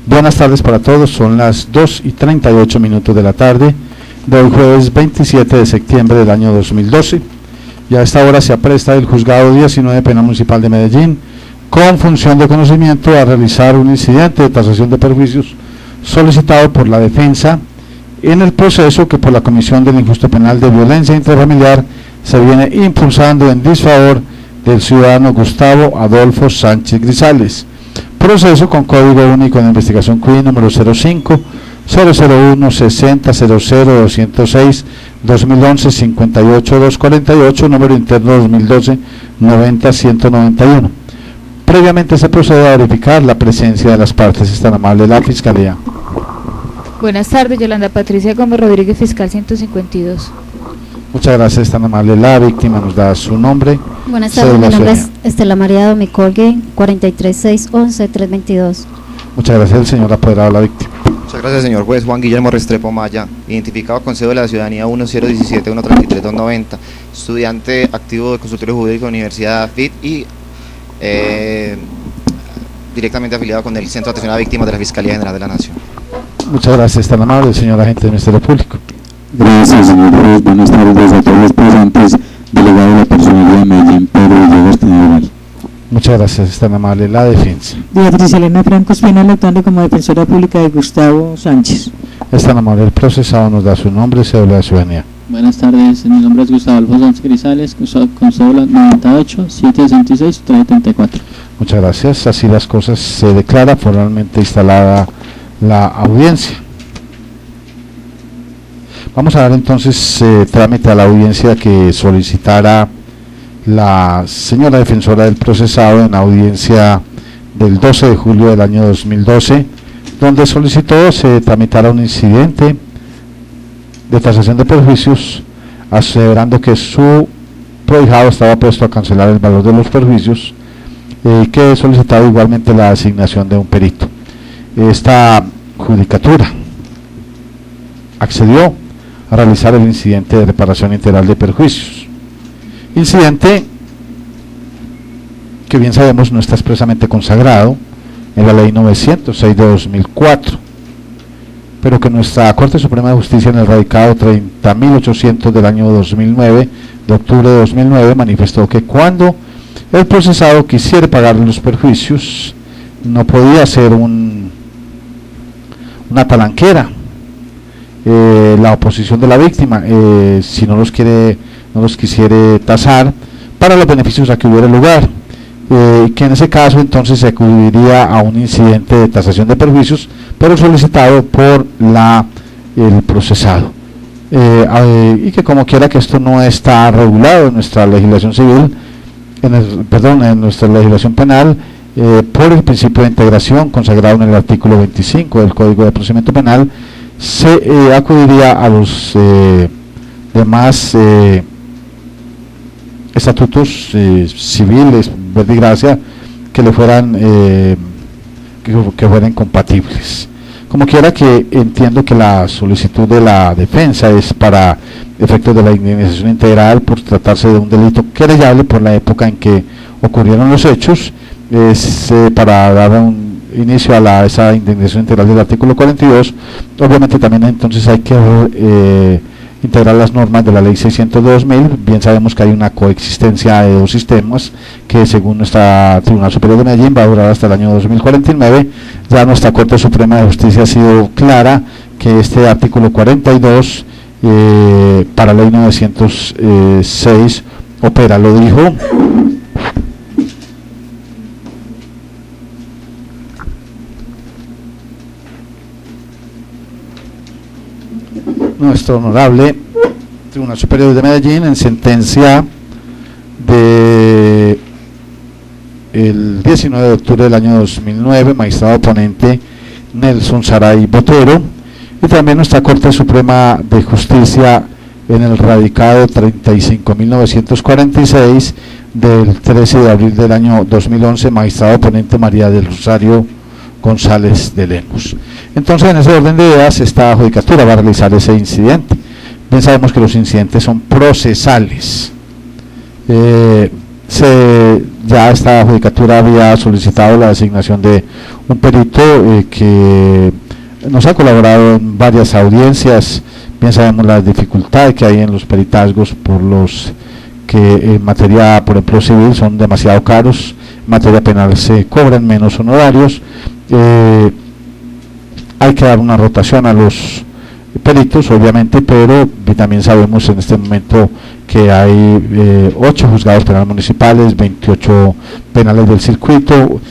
Buenas tardes para todos, son las 2:38 de la tarde de hoy jueves 27 de septiembre del año 2012 y a esta hora se apresta el Juzgado 19 Penal Municipal de Medellín con función de conocimiento a realizar un incidente de tasación de perjuicios solicitado por la defensa en el proceso que por la Comisión del Injusto Penal de Violencia Intrafamiliar se viene impulsando en disfavor del ciudadano Gustavo Adolfo Sánchez Grisales, proceso con Código Único de Investigación CUI número 05-001-60-00-206-2011-58-248, número interno 2012-90-191. Previamente se procede a verificar la presencia de las partes. Es tan amable la Fiscalía. Buenas tardes, Yolanda Patricia Gómez Rodríguez, fiscal 152. Muchas gracias, tan amable la víctima, nos da su nombre. Buenas tardes, mi nombre es Estela María Domicolgue, 43611-322. Muchas gracias, el señor apoderado de la víctima. Muchas gracias, señor juez. Juan Guillermo Restrepo Maya, identificado con cédula de la ciudadanía 1017-133-290, estudiante activo de consultorio jurídico de Universidad FIT y directamente afiliado con el Centro de Atención a Víctimas de la Fiscalía General de la Nación. Muchas gracias, tan amable, el señor agente del Ministerio Público. Gracias, señor juez. Buenas tardes a todos los presentes. Delegado de la Personería de Medellín, Pedro Villegas General. Muchas gracias, tan amable la defensa. Beatriz Elena Franco Espinal, actuando como defensora pública de Gustavo Sánchez. Es tan amable el procesado, nos da su nombre y cédula de ciudadanía. Buenas tardes, mi nombre es Gustavo Adolfo Sánchez Grisales, con cédula 98-766-374. Muchas gracias, así las cosas, se declara formalmente instalada la audiencia. Vamos a dar entonces trámite a la audiencia que solicitara la señora defensora del procesado en audiencia del 12 de julio del año 2012, donde solicitó se tramitara un incidente de tasación de perjuicios, aseverando que su prohijado estaba puesto a cancelar el valor de los perjuicios, que solicitaba igualmente la asignación de un perito. Esta judicatura accedió a realizar el incidente de reparación integral de perjuicios, incidente que bien sabemos no está expresamente consagrado en la ley 906 de 2004, pero que nuestra Corte Suprema de Justicia en el radicado 30.800 del año 2009, de octubre de 2009, manifestó que cuando el procesado quisiera pagar los perjuicios no podía ser una palanquera la oposición de la víctima, si no los quisiera tasar para los beneficios a que hubiera lugar, que en ese caso entonces se acudiría a un incidente de tasación de perjuicios, pero solicitado por el procesado, y que como quiera que esto no está regulado en nuestra legislación civil, en nuestra legislación penal, por el principio de integración consagrado en el artículo 25 del Código de Procedimiento Penal, se acudiría a los demás estatutos civiles, verdad y gracia, que le fueran que fueran compatibles. Como quiera, que entiendo que la solicitud de la defensa es para efectos de la indemnización integral por tratarse de un delito querellable por la época en que ocurrieron los hechos, para dar un inicio a esa indemnización integral del artículo 42. Obviamente también entonces hay que integrar las normas de la ley 600 de 2000. Bien sabemos que hay una coexistencia de dos sistemas que según nuestra Tribunal Superior de Medellín va a durar hasta el año 2049. Ya nuestra Corte Suprema de Justicia ha sido clara que este artículo 42 para ley 906 opera, lo dijo nuestro honorable Tribunal Superior de Medellín en sentencia de el 19 de octubre del año 2009, magistrado ponente Nelson Saray Botero, y también nuestra Corte Suprema de Justicia en el radicado 35.946 del 13 de abril del año 2011, magistrado ponente María del Rosario González de Lemos. Entonces, en ese orden de ideas, esta judicatura va a realizar ese incidente. Bien sabemos que los incidentes son procesales. Se ya esta judicatura había solicitado la designación de un perito que nos ha colaborado en varias audiencias. Bien sabemos las dificultades que hay en los peritazgos por los que en materia, por ejemplo, civil son demasiado caros, en materia penal se cobran menos honorarios. Hay que dar una rotación a los peritos, obviamente, pero también sabemos en este momento que hay 8 juzgados penales municipales, 28 penales del circuito,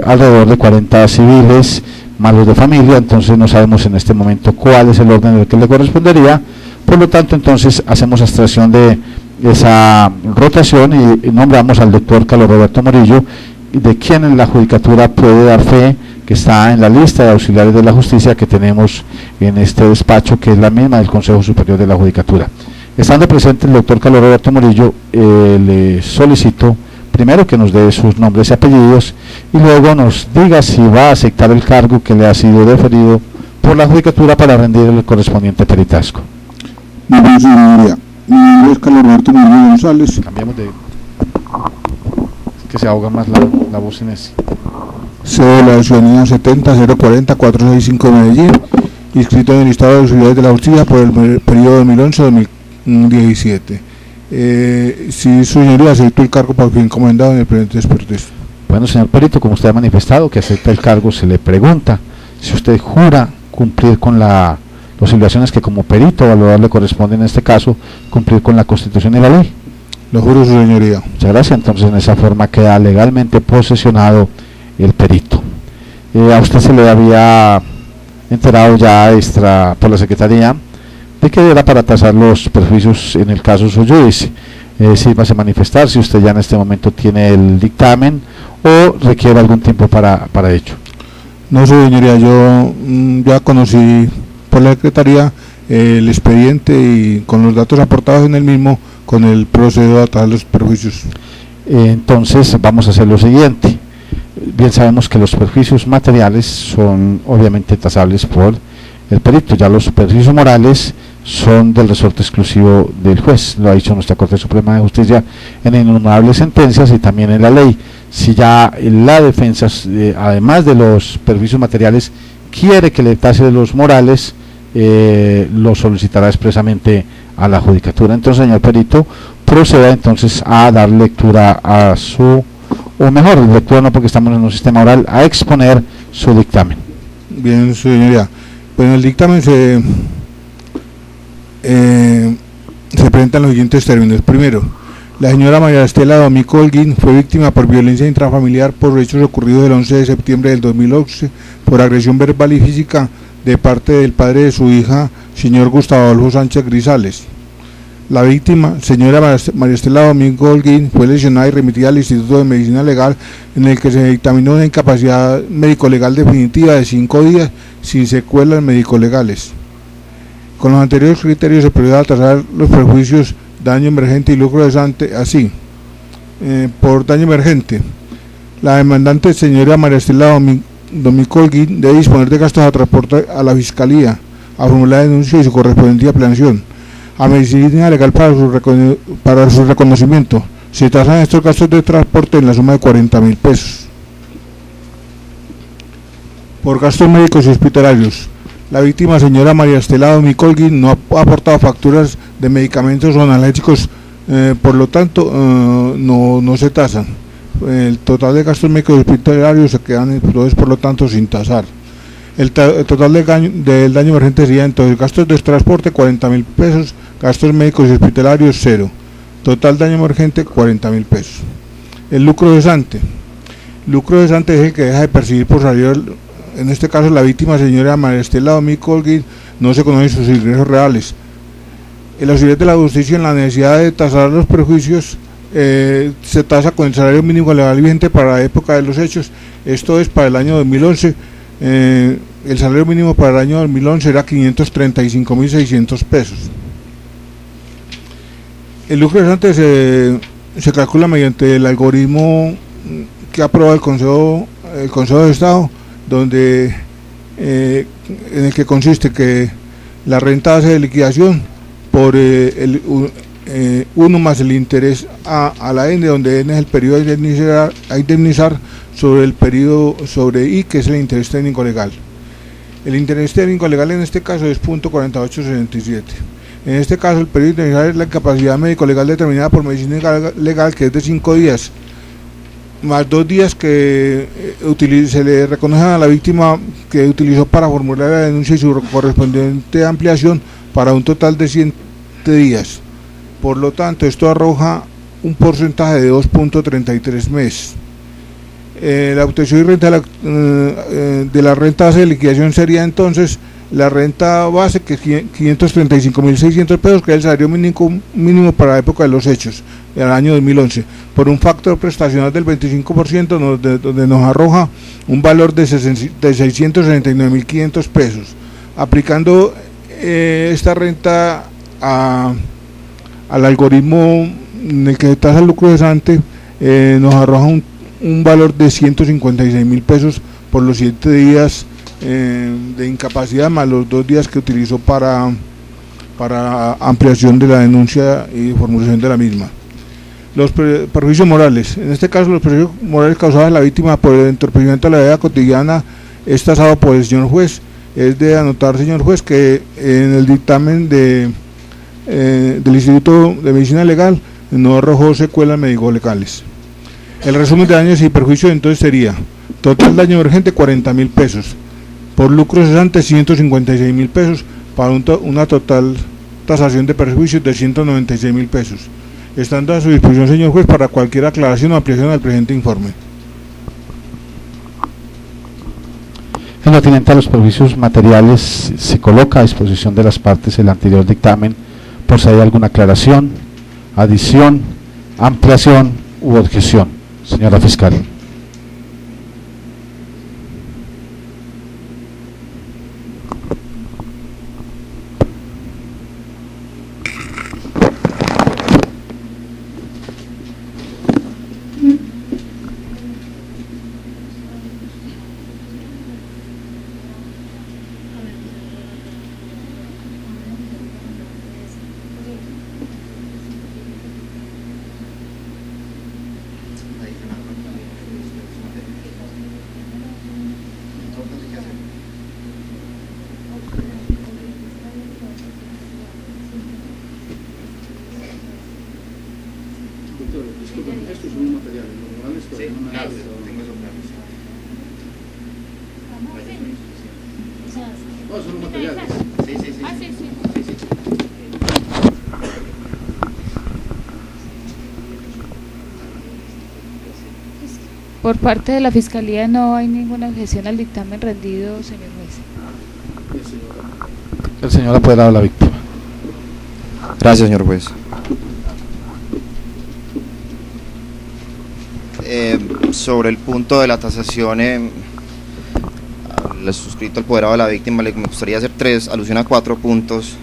alrededor de 40 civiles, más los de familia. Entonces no sabemos en este momento cuál es el orden del que le correspondería. Por lo tanto, entonces hacemos abstracción de esa rotación y nombramos al doctor Carlos Roberto Murillo, de quien en la judicatura puede dar fe, que está en la lista de auxiliares de la justicia que tenemos en este despacho, que es la misma del Consejo Superior de la Judicatura. Estando presente el doctor Carlos Roberto Murillo, le solicito primero que nos dé sus nombres y apellidos y luego nos diga si va a aceptar el cargo que le ha sido deferido por la Judicatura para rendir el correspondiente peritazgo. Muy bien, señoría. Mi nombre es Carlos Roberto Murillo González. Cambiamos de... que se ahoga más la voz en ese. Cédula de ciudadanía 70-040-465 Medellín, inscrito en el listado de auxiliares de la justicia por el periodo 2011-2017. Si su señoría aceptó el cargo por fin encomendado en el presente expertise. Bueno, señor perito, como usted ha manifestado que acepta el cargo, se le pregunta si usted jura cumplir con las obligaciones que como perito evaluador le corresponde, en este caso, cumplir con la Constitución y la ley. Lo juro, su señoría. Muchas gracias. Entonces, en esa forma queda legalmente posesionado el perito. A usted se le había enterado ya por la Secretaría de que era para tasar los perjuicios en el caso suyo. Si va a manifestar si usted ya en este momento tiene el dictamen o requiere algún tiempo para ello. No, su señoría, yo ya conocí por la Secretaría el expediente y con los datos aportados en el mismo, con el procedo a tasar los perjuicios. Entonces vamos a hacer lo siguiente. Bien sabemos que los perjuicios materiales son obviamente tasables por el perito, ya los perjuicios morales son del resorte exclusivo del juez, lo ha dicho nuestra Corte Suprema de Justicia en innumerables sentencias y también en la ley. Si ya la defensa, además de los perjuicios materiales, quiere que le tase los morales, lo solicitará expresamente a la Judicatura. Entonces, señor perito, proceda entonces a dar lectura a su, o mejor, lectura no porque estamos en un sistema oral, a exponer su dictamen. Bien, su señoría. Bueno, el dictamen se presentan los siguientes términos. Primero, la señora María Estela Domico Holguín fue víctima por violencia intrafamiliar por hechos ocurridos el 11 de septiembre del 2011 por agresión verbal y física de parte del padre de su hija, señor Gustavo Adolfo Sánchez Grisales. La víctima, señora María Estela Domingo Holguín, fue lesionada y remitida al Instituto de Medicina Legal, en el que se dictaminó una incapacidad médico-legal definitiva de 5 días sin secuelas médico-legales. Con los anteriores criterios se procede a tasar los perjuicios, daño emergente y lucro cesante, así. Por daño emergente, la demandante, señora María Estela Domingo Holguín, debe disponer de gastos a transporte a la Fiscalía, a formular denuncia y su correspondiente apelación, a medicina legal para su reconocimiento. Se tasan estos gastos de transporte en la suma de 40.000 pesos. Por gastos médicos y hospitalarios, la víctima, señora María Estela Domingo Holguín, no ha aportado facturas de medicamentos o analgésicos, por lo tanto no se tasan. El total de gastos médicos y hospitalarios se quedan entonces, por lo tanto, sin tasar. El total del daño emergente sería entonces gastos de transporte 40.000 pesos, gastos médicos y hospitalarios 0, total daño emergente 40.000 pesos. El lucro cesante es el que deja de percibir por salario. En este caso, la víctima, señora María Estela Domingo Holguín, no se conocen sus ingresos reales. El auxiliar de la justicia, en la necesidad de tasar los perjuicios, se tasa con el salario mínimo legal vigente para la época de los hechos. Esto es para el año 2011. El salario mínimo para el año 2011 era 535.600 pesos. El lucro cesante se calcula mediante el algoritmo que ha aprobado el Consejo de Estado, donde en el que consiste que la renta base de liquidación por el 1 más el interés a la N, donde N es el periodo a indemnizar sobre el periodo sobre I, que es el interés técnico legal. El interés técnico legal en este caso es .4867. En este caso el periodo indemnizar es la incapacidad médico-legal determinada por medicina legal, que es de 5 días, más 2 días que se le reconocen a la víctima que utilizó para formular la denuncia y su correspondiente ampliación para un total de 100 días. Por lo tanto, esto arroja un porcentaje de 2.33 meses. La obtención y renta de la renta base de liquidación sería entonces la renta base, que es 535.600 pesos, que es el salario mínimo para la época de los hechos, el año 2011, por un factor prestacional del 25%, donde nos arroja un valor de 669.500 pesos. Aplicando esta renta al algoritmo en el que se tasa el lucro cesante, nos arroja un valor de 156.000 pesos por los 7 días de incapacidad, más los 2 días que utilizó para ampliación de la denuncia y formulación de la misma. Los perjuicios morales. En este caso, los perjuicios morales causados a la víctima por el entorpecimiento de la vida cotidiana es tasado por el señor juez. Es de anotar, señor juez, que en el dictamen del Instituto de Medicina Legal no arrojó secuelas médico-legales. El resumen de daños y perjuicios entonces sería: total daño urgente 40.000 pesos, por lucro cesante 156.000 pesos, para una total tasación de perjuicios de 196.000 pesos. Estando a su disposición, señor juez, para cualquier aclaración o ampliación al presente informe. En lo atinente a los perjuicios materiales, se coloca a disposición de las partes el anterior dictamen por si hay alguna aclaración, adición, ampliación u objeción. Señora fiscal. Por parte de la Fiscalía no hay ninguna objeción al dictamen rendido, señor juez. El señor apoderado de la víctima. Gracias, señor juez. Sobre el punto de la tasación, le suscrito al apoderado de la víctima, me gustaría hacer alusión a 4 puntos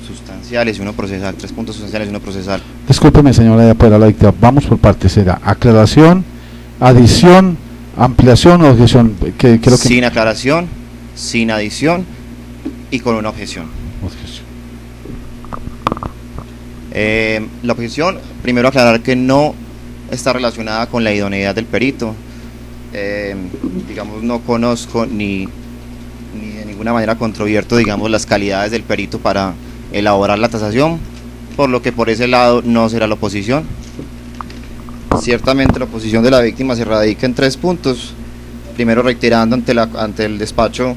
sustanciales y uno procesal, 3 puntos sustanciales y uno procesal. Discúlpeme, señora apoderada de la víctima, vamos por partes. Será aclaración, adición, ampliación o objeción. Sin aclaración, sin adición y con una objeción. La objeción, primero aclarar que no está relacionada con la idoneidad del perito. Digamos, no conozco ni de ninguna manera controvierto, digamos, las calidades del perito para elaborar la tasación, por lo que por ese lado no será la oposición. Ciertamente la oposición de la víctima se radica en 3 puntos. Primero, reiterando ante el despacho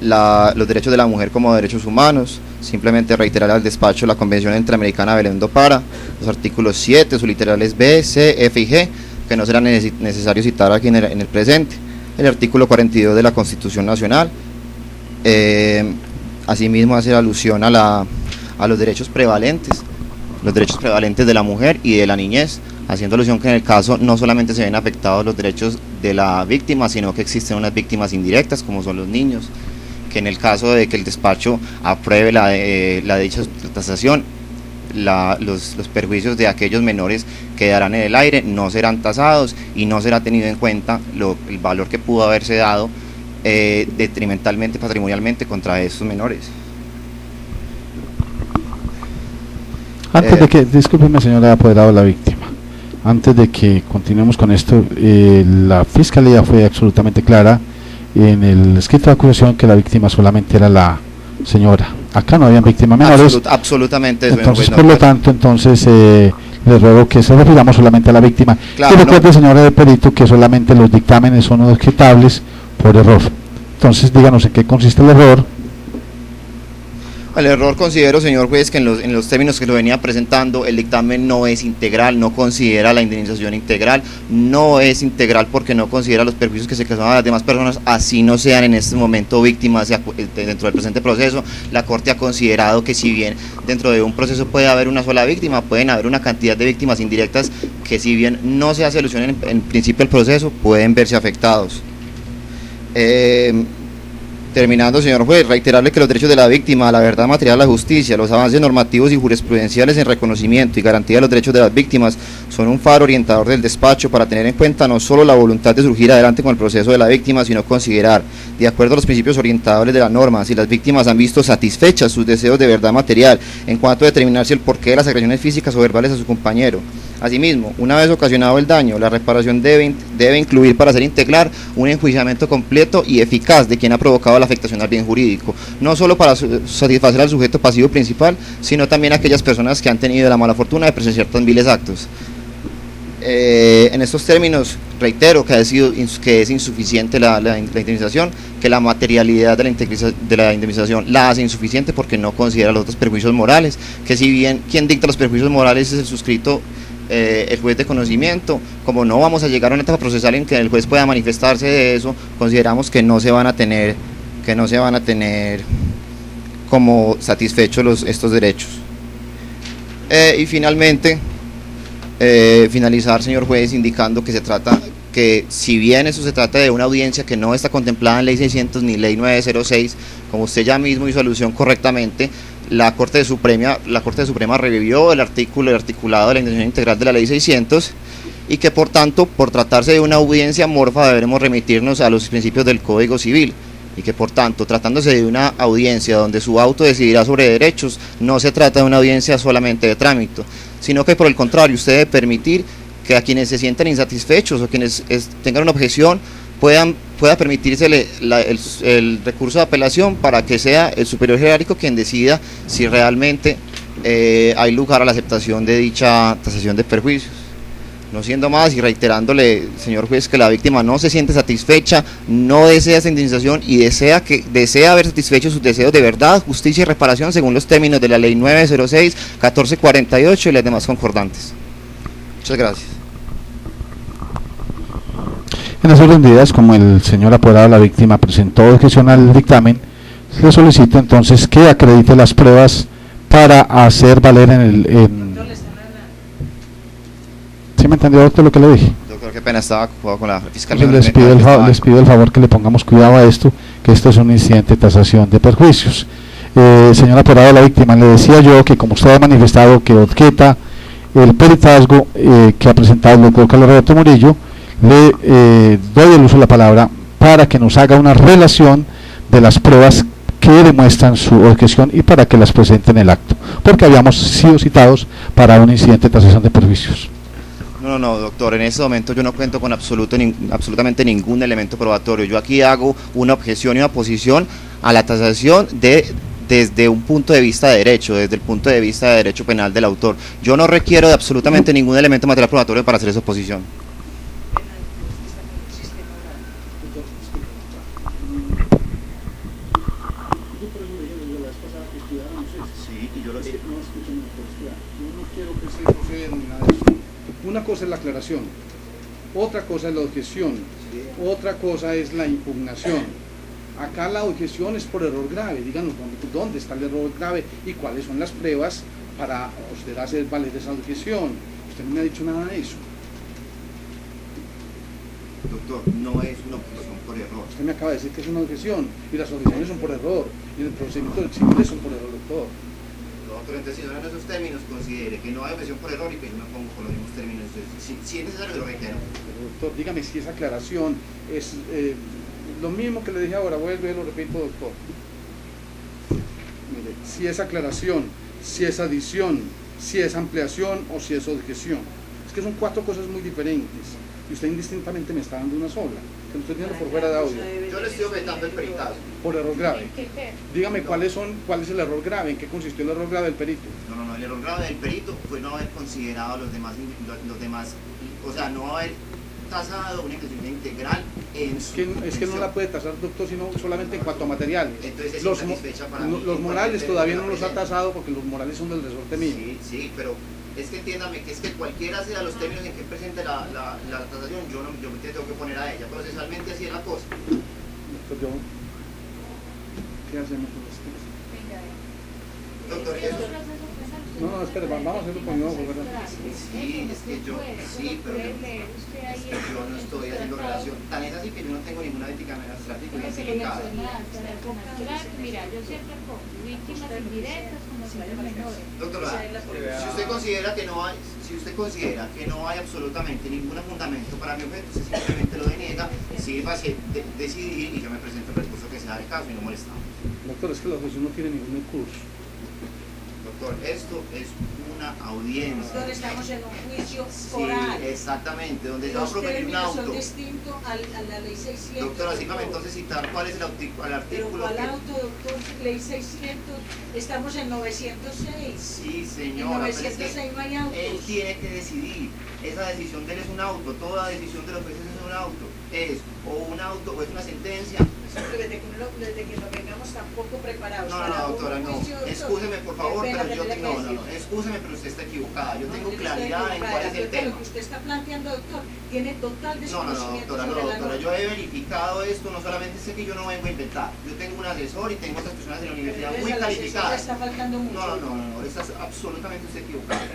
los derechos de la mujer como derechos humanos. Simplemente reiterar al despacho la Convención Interamericana de Belén do Pará, los artículos 7, sus literales B, C, F y G, que no será necesario citar aquí en el presente. El artículo 42 de la Constitución Nacional. Asimismo, hacer alusión a los derechos prevalentes de la mujer y de la niñez, haciendo alusión que en el caso no solamente se ven afectados los derechos de la víctima, sino que existen unas víctimas indirectas, como son los niños, que en el caso de que el despacho apruebe la dicha tasación, los perjuicios de aquellos menores quedarán en el aire, no serán tasados y no será tenido en cuenta el valor que pudo haberse dado detrimentalmente, patrimonialmente contra estos menores. Antes de que, discúlpeme señora apoderado de la víctima, antes de que continuemos con esto, la Fiscalía fue absolutamente clara en el escrito de acusación que la víctima solamente era la señora. Acá no habían víctimas menores. Absolutamente. Entonces, por lo tanto, entonces le ruego que se refiramos solamente a la víctima. Claro, y recuerde, señora de perito, que solamente los dictámenes son objetables por error. Entonces, díganos en qué consiste el error. El error, considero, señor juez, que en los términos que lo venía presentando, el dictamen no es integral, no considera la indemnización integral, no es integral porque no considera los perjuicios que se causaban a las demás personas, así no sean en este momento víctimas dentro del presente proceso. La Corte ha considerado que si bien dentro de un proceso puede haber una sola víctima, pueden haber una cantidad de víctimas indirectas que si bien no se hace alusión en principio del proceso, pueden verse afectados. Terminando, señor juez, reiterarle que los derechos de la víctima a la verdad material, a la justicia, los avances normativos y jurisprudenciales en reconocimiento y garantía de los derechos de las víctimas son un faro orientador del despacho para tener en cuenta no solo la voluntad de surgir adelante con el proceso de la víctima, sino considerar, de acuerdo a los principios orientadores de la norma, si las víctimas han visto satisfechas sus deseos de verdad material en cuanto a determinar si el porqué de las agresiones físicas o verbales a su compañero. Asimismo, una vez ocasionado el daño, la reparación debe incluir, para ser integral, un enjuiciamiento completo y eficaz de quien ha provocado la afectación al bien jurídico, no solo para satisfacer al sujeto pasivo principal, sino también a aquellas personas que han tenido la mala fortuna de presenciar tan viles actos. En estos términos, reitero que es insuficiente la indemnización, que la materialidad de la indemnización la hace insuficiente porque no considera los otros perjuicios morales, que si bien quien dicta los perjuicios morales es el suscrito, el juez de conocimiento, como no vamos a llegar a una etapa procesal en que el juez pueda manifestarse de eso, consideramos que no se van a tener como satisfechos estos derechos. Y finalmente, finalizar, señor juez, indicando que si bien eso se trata de una audiencia que no está contemplada en Ley 600 ni Ley 906, como usted ya mismo hizo alusión correctamente, la Corte Suprema revivió el articulado de la indemnización integral de la Ley 600 y que por tanto, por tratarse de una audiencia amorfa, deberemos remitirnos a los principios del Código Civil y que por tanto, tratándose de una audiencia donde su auto decidirá sobre derechos, no se trata de una audiencia solamente de trámite, sino que por el contrario, usted debe permitir que a quienes se sientan insatisfechos o quienes tengan una objeción pueda permitirse el recurso de apelación para que sea el superior jerárquico quien decida si realmente hay lugar a la aceptación de dicha tasación de perjuicios. No siendo más y reiterándole, señor juez, que la víctima no se siente satisfecha, no desea esa indemnización y desea haber satisfecho sus deseos de verdad, justicia y reparación según los términos de la Ley 906, 1448 y las demás concordantes. Muchas gracias. En las orden de ideas, como el señor apoderado de la víctima presentó objeción al dictamen, le solicito entonces que acredite las pruebas para hacer valer ¿Sí me entendió, doctor, lo que le dije? Doctor, qué pena, estaba ocupado con la fiscalía. Les pido el favor que le pongamos cuidado a esto, que esto es un incidente de tasación de perjuicios. Señor apoderado de la víctima, le decía yo que como usted ha manifestado que objeta el peritazgo que ha presentado el doctor Carlos Roberto Murillo, le doy el uso de la palabra para que nos haga una relación de las pruebas que demuestran su objeción y para que las presente en el acto, porque habíamos sido citados para un incidente de tasación de perjuicios. No, doctor, en este momento yo no cuento con absolutamente ningún elemento probatorio. Yo aquí hago una objeción y una posición a la tasación desde un punto de vista de derecho, desde el punto de vista de derecho penal del autor. Yo no requiero de absolutamente ningún elemento material probatorio para hacer esa oposición. Una cosa es la aclaración, otra cosa es la objeción, otra cosa es la impugnación. Acá la objeción es por error grave. Díganos dónde está el error grave y cuáles son las pruebas para usted hacer valer esa objeción. Usted no me ha dicho nada de eso. Doctor, no es una objeción por error. Usted me acaba de decir que es una objeción y las objeciones son por error y el procedimiento civil son por error, doctor. Doctor, entonces si no en esos términos considere que no hay objeción por error y que yo me pongo con los mismos términos, si es necesario lo reitero. Pero, doctor, dígame si esa aclaración es lo mismo que le dije ahora, vuelvo y lo repito, doctor. Mire, si es aclaración, si es adición, si es ampliación o si es objeción. Es que son 4 cosas muy diferentes y usted indistintamente me está dando una sola, que lo estoy viendo por fuera de audio. Yo le estoy objetando el peritazo. Por error grave. Dígame cuál es el error grave, en qué consistió el error grave del perito. No, el error grave del perito fue no haber considerado los demás, o sea, no haber tasado una inclusión integral en su es que no la puede tasar, doctor, sino solamente en cuanto a materiales. Entonces, los morales todavía no los ha tasado porque los morales son del resorte mío. Sí, pero es que entiéndame que es que cualquiera sea los términos en que presente la tasación, yo te tengo que poner a ella. Procesalmente así es la cosa. Doctor, ¿qué hacemos con esto? Doctor, eso. No, espere, vamos a hacerlo con nuevo, ¿verdad? Sí, es que yo, sí, pero yo no estoy haciendo relación. Tan es así que yo no tengo ninguna ética administrativa identificada. Mira, yo siempre pongo víctimas indirectas como civiles menores. Doctora, si usted considera que no hay absolutamente ningún fundamento para mi objeto, usted simplemente lo deniega, sirva decidir y yo me presento el recurso que sea del caso y no molestamos. Doctor, es que la objeción no tiene ningún recurso. Doctor, esto es una audiencia. Donde estamos en un juicio oral. Sí, exactamente, donde se va a proferir un auto. Los términos son distintos a la ley 600. Doctora, dígame entonces citar cuál es el artículo. ¿Pero cuál auto, doctor? Ley 600, estamos en 906. Sí, señora. En 906 no hay autos. Él tiene que decidir. Esa decisión de él es un auto. Toda decisión de los jueces es un auto. Es o un auto o es una sentencia. Desde que no vengamos tampoco preparados. No, doctora, no. Excúseme, por favor, pero yo no. Excúseme, pero usted está equivocada. Yo tengo claridad en cuál es el tema. Lo que usted está planteando, doctor, tiene total desconocimiento. No, doctora, yo he verificado esto, no solamente sé que yo no vengo a inventar. Yo tengo un asesor y tengo otras personas de la universidad muy calificadas. Está faltando mucho. No, está absolutamente usted equivocada.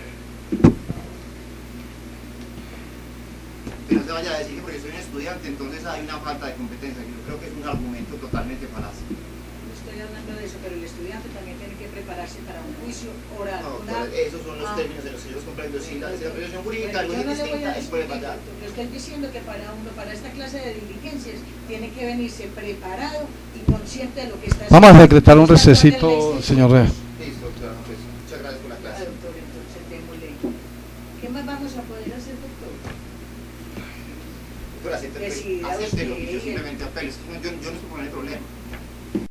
Que no se vaya a decir que porque soy un estudiante entonces hay una falta de competencia. Yo creo que es un argumento totalmente falaz. No estoy hablando de eso, pero el estudiante también tiene que prepararse para un juicio oral. Esos son los términos de los que yo los comprendo. Si la desarrollación jurídica algo es distinta, es por el fallar. Yo estoy diciendo que para esta clase de diligencias tiene que venirse preparado y consciente de lo que está haciendo. Vamos a decretar un recesito, señor Rea. Listo, doctora, pues, muchas gracias por la clase. Doctor, entonces démosle. ¿Qué más vamos a poder hacer, doctor? Acéptelo, yo simplemente apelo, yo no estoy poniendo el problema.